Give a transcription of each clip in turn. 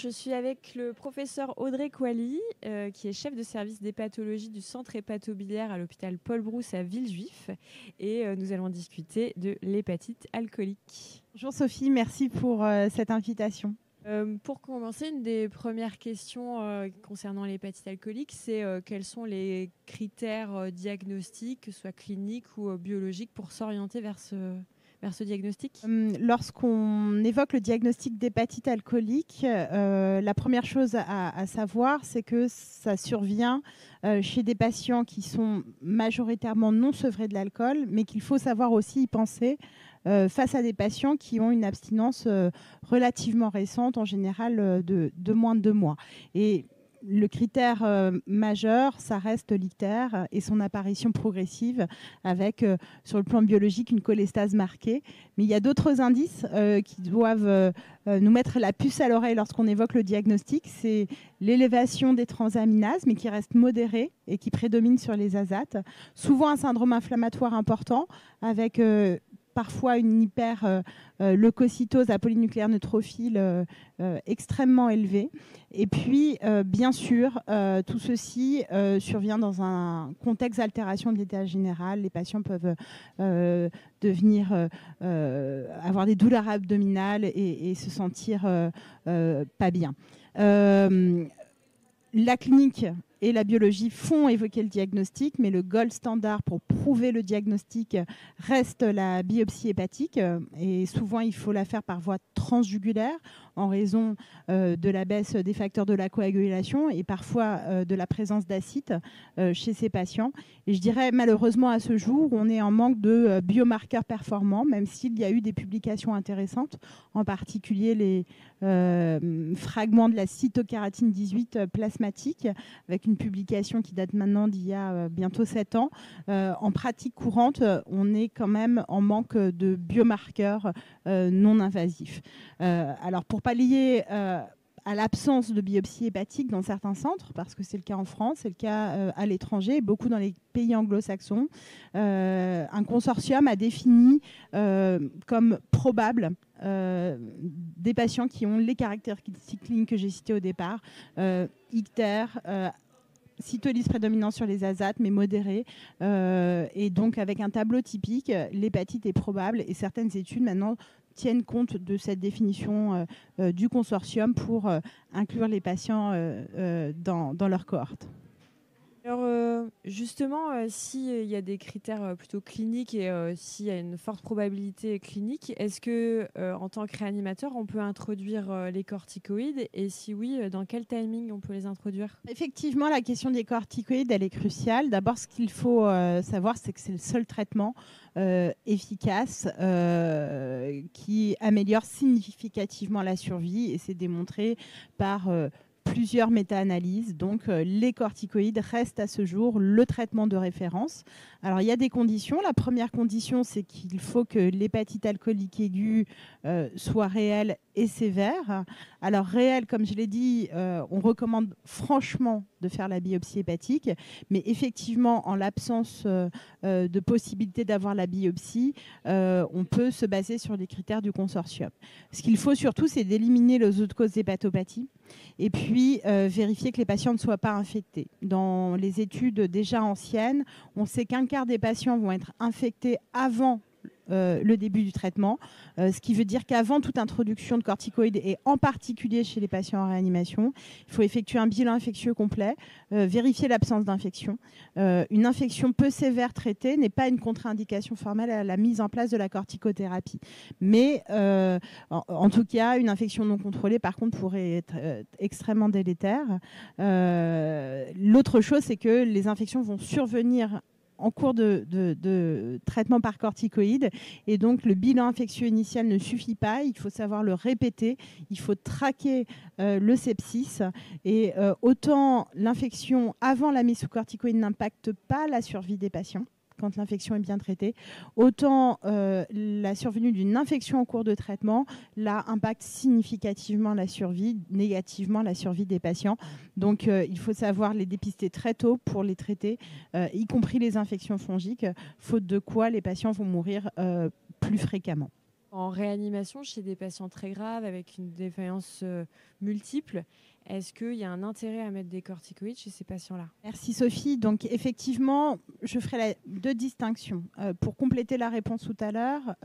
je suis avec le professeur Audrey Coily, qui est chef de service d'hépatologie du centre hépatobiliaire à l'hôpital Paul Brousse à Villejuif. Et nous allons discuter de l'hépatite alcoolique. Bonjour Sophie, merci pour cette invitation. Pour commencer, une des premières questions concernant l'hépatite alcoolique, c'est quels sont les critères diagnostiques, que ce soit cliniques ou biologiques, pour s'orienter vers ce diagnostic? Lorsqu'on évoque le diagnostic d'hépatite alcoolique, la première chose à savoir, c'est que ça survient chez des patients qui sont majoritairement non sevrés de l'alcool, mais qu'il faut savoir aussi y penser face à des patients qui ont une abstinence relativement récente, en général de moins de 2 mois. Et le critère majeur, ça reste l'ictère et son apparition progressive avec, sur le plan biologique, une cholestase marquée. Mais il y a d'autres indices qui doivent nous mettre la puce à l'oreille lorsqu'on évoque le diagnostic. C'est l'élévation des transaminases, mais qui reste modérée et qui prédomine sur les azates. Souvent un syndrome inflammatoire important avec parfois une hyperleucocytose à polynucléaire neutrophile extrêmement élevée. Et puis, bien sûr, tout ceci survient dans un contexte d'altération de l'état général. Les patients peuvent devenir avoir des douleurs abdominales et se sentir pas bien. La clinique et la biologie font évoquer le diagnostic, mais le gold standard pour prouver le diagnostic reste la biopsie hépatique. Et souvent, il faut la faire par voie transjugulaire en raison de la baisse des facteurs de la coagulation et parfois de la présence d'acide chez ces patients. Et je dirais, malheureusement, à ce jour, on est en manque de biomarqueurs performants, même s'il y a eu des publications intéressantes, en particulier les fragments de la cytokératine 18 plasmatique, avec une publication qui date maintenant d'il y a bientôt 7 ans. En pratique courante, on est quand même en manque de biomarqueurs non invasifs. Alors, pour pallier à l'absence de biopsie hépatique dans certains centres, parce que c'est le cas en France, c'est le cas à l'étranger, beaucoup dans les pays anglo-saxons, un consortium a défini comme probable des patients qui ont les caractéristiques cliniques que j'ai citées au départ, ictère, cytolyse prédominant sur les azates, mais modérée. Et donc, avec un tableau typique, l'hépatite est probable. Et certaines études, maintenant, tiennent compte de cette définition du consortium pour inclure les patients dans leur cohorte. Alors justement, s'il y a des critères plutôt cliniques et s'il y a une forte probabilité clinique, est-ce que en tant que réanimateur, on peut introduire les corticoïdes? Et si oui, dans quel timing on peut les introduire? Effectivement, la question des corticoïdes, elle est cruciale. D'abord, ce qu'il faut savoir, c'est que c'est le seul traitement efficace qui améliore significativement la survie, et c'est démontré par plusieurs méta-analyses. Donc, les corticoïdes restent à ce jour le traitement de référence. Alors, il y a des conditions. La première condition, c'est qu'il faut que l'hépatite alcoolique aiguë soit réelle et sévère. Alors, réelle, comme je l'ai dit, on recommande franchement de faire la biopsie hépatique, mais effectivement, en l'absence de possibilité d'avoir la biopsie, on peut se baser sur les critères du consortium. Ce qu'il faut surtout, c'est d'éliminer les autres causes d'hépatopathie et puis vérifier que les patients ne soient pas infectés. Dans les études déjà anciennes, on sait qu'un quart des patients vont être infectés avant le début du traitement, ce qui veut dire qu'avant toute introduction de corticoïdes, et en particulier chez les patients en réanimation, il faut effectuer un bilan infectieux complet, vérifier l'absence d'infection. Une infection peu sévère traitée n'est pas une contre-indication formelle à la mise en place de la corticothérapie. Mais en tout cas, une infection non contrôlée, par contre, pourrait être extrêmement délétère. L'autre chose, c'est que les infections vont survenir en cours de traitement par corticoïdes, et donc le bilan infectieux initial ne suffit pas, il faut savoir le répéter, il faut traquer le sepsis, et autant l'infection avant la mise sous corticoïdes n'impacte pas la survie des patients quand l'infection est bien traitée, autant la survenue d'une infection en cours de traitement, là, impacte significativement la survie, négativement la survie des patients. Donc, il faut savoir les dépister très tôt pour les traiter, y compris les infections fongiques, faute de quoi les patients vont mourir plus fréquemment. En réanimation, chez des patients très graves avec une défaillance multiple, est-ce qu'il y a un intérêt à mettre des corticoïdes chez ces patients-là? Merci Sophie. Donc effectivement, je ferai deux distinctions. Pour compléter la réponse tout à l'heure,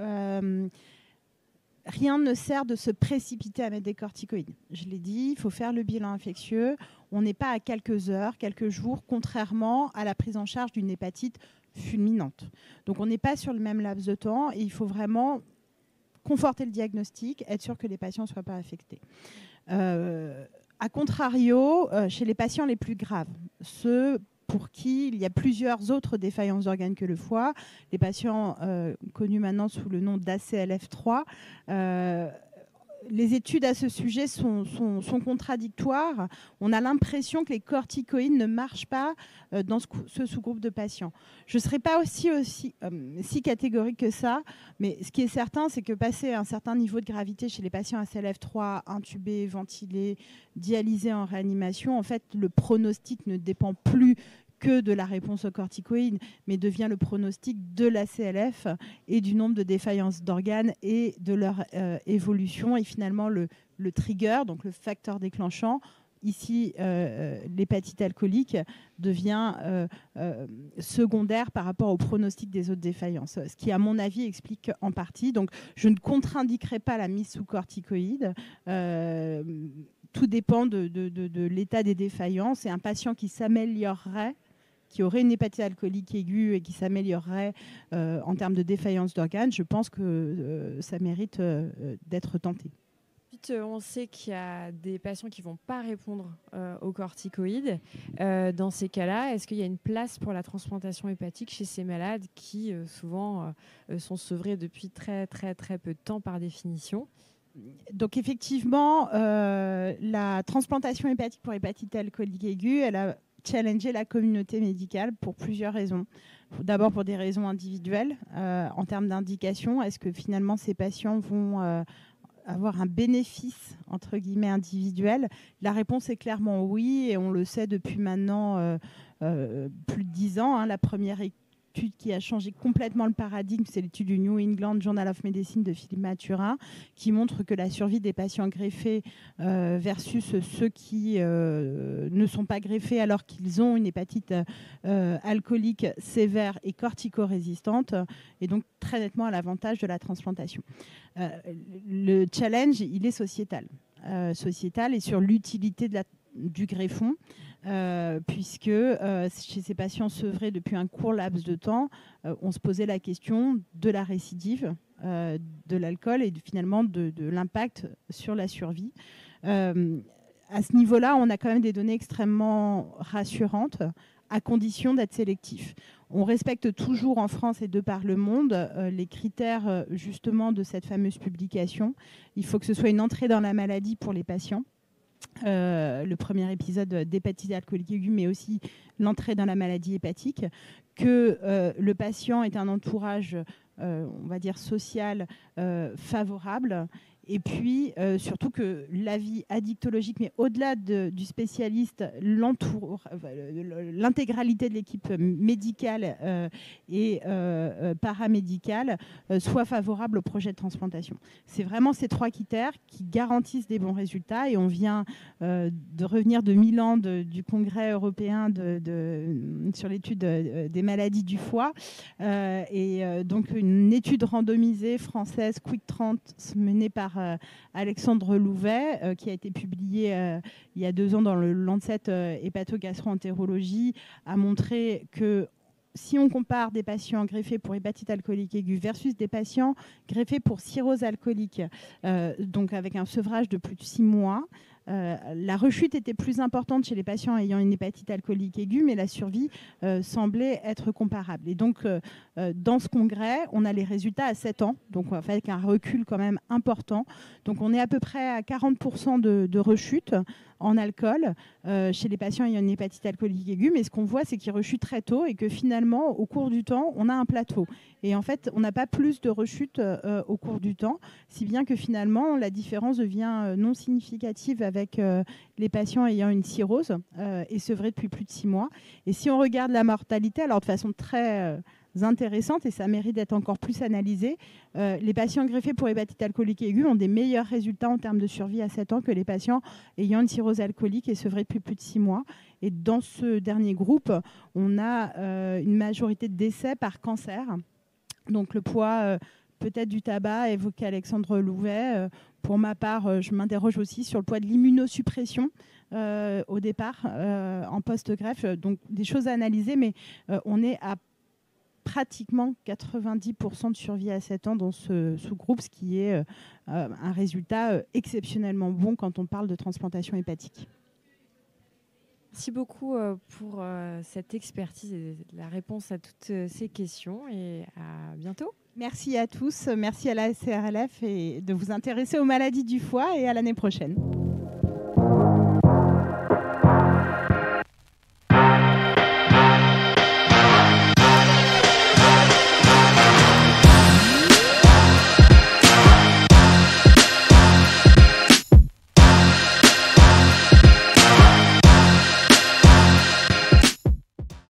rien ne sert de se précipiter à mettre des corticoïdes. Je l'ai dit, il faut faire le bilan infectieux. On n'est pas à quelques heures, quelques jours, contrairement à la prise en charge d'une hépatite fulminante. Donc on n'est pas sur le même laps de temps et il faut vraiment conforter le diagnostic, être sûr que les patients ne soient pas affectés. A contrario, chez les patients les plus graves, ceux pour qui il y a plusieurs autres défaillances d'organes que le foie, les patients connus maintenant sous le nom d'ACLF3, les études à ce sujet sont contradictoires. On a l'impression que les corticoïdes ne marchent pas dans ce sous-groupe de patients. Je ne serais pas si catégorique que ça, mais ce qui est certain, c'est que passer un certain niveau de gravité chez les patients ACLF3, intubés, ventilés, dialysés en réanimation, en fait, le pronostic ne dépend plus que de la réponse aux corticoïdes, mais devient le pronostic de la CLF et du nombre de défaillances d'organes et de leur évolution. Et finalement, le trigger, donc le facteur déclenchant, ici l'hépatite alcoolique, devient secondaire par rapport au pronostic des autres défaillances, ce qui, à mon avis, explique en partie. Donc, je ne contre-indiquerai pas la mise sous corticoïdes. Tout dépend de l'état des défaillances. Et un patient qui s'améliorerait, qui aurait une hépatite alcoolique aiguë et qui s'améliorerait en termes de défaillance d'organes, je pense que ça mérite d'être tenté. Ensuite, on sait qu'il y a des patients qui ne vont pas répondre aux corticoïdes. Dans ces cas-là, est-ce qu'il y a une place pour la transplantation hépatique chez ces malades qui souvent sont sevrés depuis très, très, très peu de temps par définition? Donc effectivement, la transplantation hépatique pour hépatite alcoolique aiguë, elle a challengé la communauté médicale pour plusieurs raisons. D'abord pour des raisons individuelles, en termes d'indication. Est-ce que finalement ces patients vont avoir un bénéfice, entre guillemets, individuel? La réponse est clairement oui, et on le sait depuis maintenant plus de 10 ans. La première étude qui a changé complètement le paradigme, c'est l'étude du New England Journal of Medicine de Philippe Mathurin, qui montre que la survie des patients greffés versus ceux qui ne sont pas greffés alors qu'ils ont une hépatite alcoolique sévère et corticorésistante, et donc très nettement à l'avantage de la transplantation. Le challenge, il est sociétal. Sociétal et sur l'utilité du greffon, puisque chez ces patients sevrés depuis un court laps de temps, on se posait la question de la récidive de l'alcool et finalement de l'impact sur la survie. À ce niveau-là, on a quand même des données extrêmement rassurantes, à condition d'être sélectif. On respecte toujours en France et de par le monde les critères justement de cette fameuse publication. Il faut que ce soit une entrée dans la maladie pour les patients. Le premier épisode d'hépatite alcoolique aiguë, mais aussi l'entrée dans la maladie hépatique, que le patient ait un entourage, on va dire, social favorable, et puis surtout que l'avis addictologique, mais au-delà du spécialiste, l'intégralité de l'équipe médicale et paramédicale soit favorable au projet de transplantation. C'est vraiment ces trois critères qui garantissent des bons résultats, et on vient de revenir de Milan du congrès européen sur l'étude des maladies du foie, et donc une étude randomisée française Quick 30 menée par Alexandre Louvet, qui a été publiée il y a 2 ans dans le Lancet Hépatogastro-entérologie, a montré que si on compare des patients greffés pour hépatite alcoolique aiguë versus des patients greffés pour cirrhose alcoolique, donc avec un sevrage de plus de 6 mois, la rechute était plus importante chez les patients ayant une hépatite alcoolique aiguë, mais la survie semblait être comparable. Et donc, dans ce congrès, on a les résultats à 7 ans, donc avec un recul quand même important. Donc, on est à peu près à 40% de rechute en alcool chez les patients ayant une hépatite alcoolique aiguë, mais ce qu'on voit, c'est qu'ils rechutent très tôt et que finalement, au cours du temps, on a un plateau. Et en fait, on n'a pas plus de rechute au cours du temps, si bien que finalement, la différence devient non significative avec les patients ayant une cirrhose et sevrés depuis plus de 6 mois. Et si on regarde la mortalité, alors de façon très intéressantes et ça mérite d'être encore plus analysé. Les patients greffés pour hépatite alcoolique aiguë ont des meilleurs résultats en termes de survie à 7 ans que les patients ayant une cirrhose alcoolique et sevrés depuis plus de 6 mois. Et dans ce dernier groupe, on a une majorité de décès par cancer. Donc le poids peut-être du tabac, évoqué Alexandre Louvet. Pour ma part, je m'interroge aussi sur le poids de l'immunosuppression au départ, en post-greffe. Donc des choses à analyser, mais on est à pratiquement 90% de survie à 7 ans dans ce sous-groupe, ce qui est un résultat exceptionnellement bon quand on parle de transplantation hépatique. Merci beaucoup pour cette expertise et la réponse à toutes ces questions et à bientôt. Merci à tous, merci à la SCRLF et de vous intéresser aux maladies du foie et à l'année prochaine.